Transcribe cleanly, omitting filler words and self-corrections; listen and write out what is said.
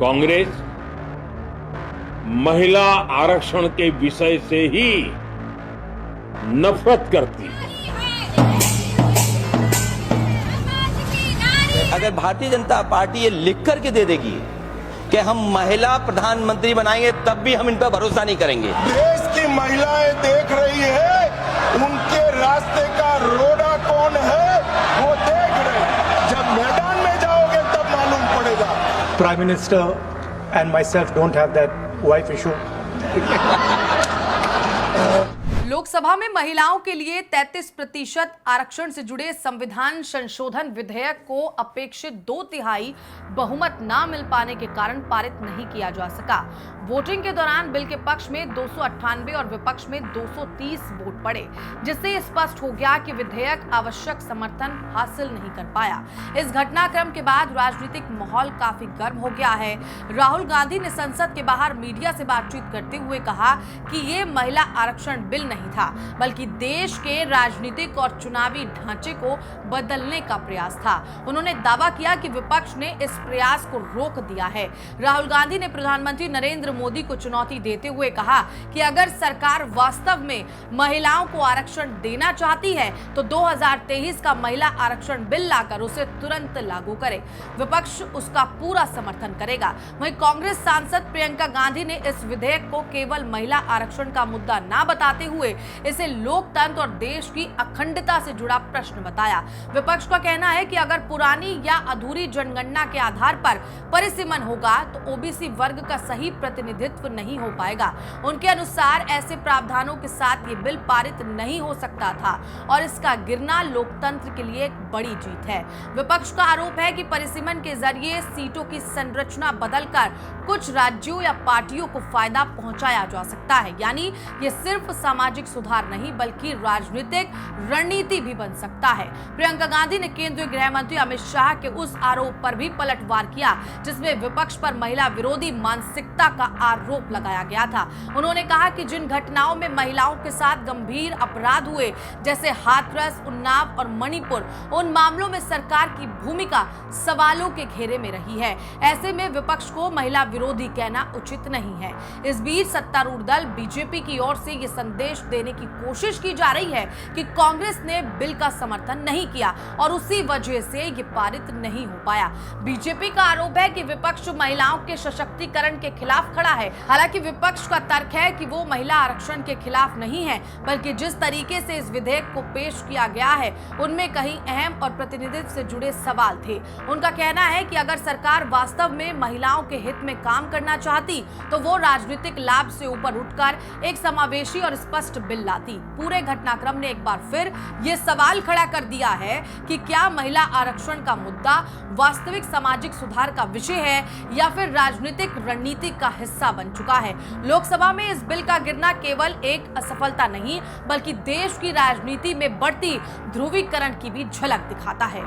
कांग्रेस महिला आरक्षण के विषय से ही नफरत करती है। अगर भारतीय जनता पार्टी ये लिख करके दे देगी कि हम महिला प्रधानमंत्री बनाएंगे, तब भी हम इन पर भरोसा नहीं करेंगे। देश की महिलाएं देख रही है, उनके रास्ते का रोड़ा कौन है वो देख रहे हैं। जब मैदान में जाओगे तब मालूम पड़ेगा। Prime Minister and myself don't have that wife issue. Lok Sabha में महिलाओं के लिए 33% आरक्षण से जुड़े संविधान संशोधन विधेयक को अपेक्षित 2/3 बहुमत न मिल पाने के कारण पारित नहीं किया जा सका। वोटिंग के दौरान बिल के पक्ष में 298 और विपक्ष में 230 वोट पड़े, जिससे स्पष्ट हो गया कि विधेयक आवश्यक समर्थन हासिल नहीं कर पाया। इस घटनाक्रम के बाद राजनीतिक माहौल काफी गर्म हो गया है। राहुल गांधी ने संसद के बाहर मीडिया से बातचीत करते हुए कहा कि ये महिला आरक्षण बिल नहीं था, बल्कि देश के राजनीतिक और चुनावी ढांचे को बदलने का प्रयास था। उन्होंने दावा किया कि विपक्ष ने इस प्रयास को रोक दिया है। राहुल गांधी ने प्रधानमंत्री नरेंद्र मोदी को चुनौती देते हुए कहा कि अगर सरकार वास्तव में महिलाओं को आरक्षण देना चाहती है तो 2023 का महिला आरक्षण बिल लाकर उसे तुरंत लागू करे। विपक्ष उसका पूरा समर्थन करेगा। वहीं कांग्रेस सांसद प्रियंका गांधी ने इस विधेयक को केवल महिला आरक्षण का मुद्दा न बताते हुए इसे लोकतंत्र और देश की अखंडता से जुड़ा प्रश्न बताया। विपक्ष का कहना है कि अगर पुरानी या अधूरी जनगणना के आधार पर परिसीमन होगा तो ओबीसी वर्ग का सही प्रतिनिधित्व नहीं हो पाएगा। उनके अनुसार ऐसे प्रावधानों के साथ ये बिल पारित नहीं हो सकता था और इसका गिरना लोकतंत्र के लिए एक बड़ी जीत है। विपक्ष का आरोप है कि परिसीमन के जरिए सीटों की संरचना बदलकर कुछ राज्यों या पार्टियों को फायदा पहुंचाया जा सकता है, यानी ये सिर्फ सामाजिक सुधार नहीं बल्कि राजनीतिक रणनीति भी बन सकता है। प्रियंका गांधी ने केंद्रीय गृह मंत्री अमित शाह के उस आरोप पर भी पलटवार किया जिसमें विपक्ष पर महिला विरोधी मानसिकता का आरोप लगाया गया था। उन्होंने कहा कि जिन घटनाओं में महिलाओं के साथ गंभीर अपराध हुए, जैसे हाथरस, उन्नाव और मणिपुर, उन मामलों में सरकार की भूमिका सवालों के घेरे में रही है। ऐसे में विपक्ष को महिला विरोधी कहना उचित नहीं है। इस बीच सत्तारूढ़ दल बीजेपी की ओर से ये संदेश देने की कोशिश की जा रही है कि कांग्रेस ने बिल का समर्थन नहीं किया और उसी वजह से ये पारित नहीं हो पाया। बीजेपी का आरोप है कि विपक्ष महिलाओं के सशक्तिकरण के खिलाफ खड़ा है। हालांकि विपक्ष का तर्क है कि वो महिला आरक्षण के खिलाफ नहीं है, बल्कि जिस तरीके से इस विधेयक को पेश किया गया है उनमें कहीं अहम और प्रतिनिधित्व से जुड़े सवाल थे। उनका कहना है कि अगर सरकार वास्तव में महिलाओं के हित में काम करना चाहती तो वो राजनीतिक लाभ से ऊपर उठकर एक समावेशी और स्पष्ट बिल लाती। पूरे घटनाक्रम ने एक बार फिर ये सवाल खड़ा कर दिया है कि क्या महिला आरक्षण का मुद्दा वास्तविक सामाजिक सुधार का विषय है या फिर राजनीतिक रणनीति का हिस्सा बन चुका है। लोकसभा में इस बिल का गिरना केवल एक असफलता नहीं बल्कि देश की राजनीति में बढ़ती ध्रुवीकरण की भी झलक दिखाता है।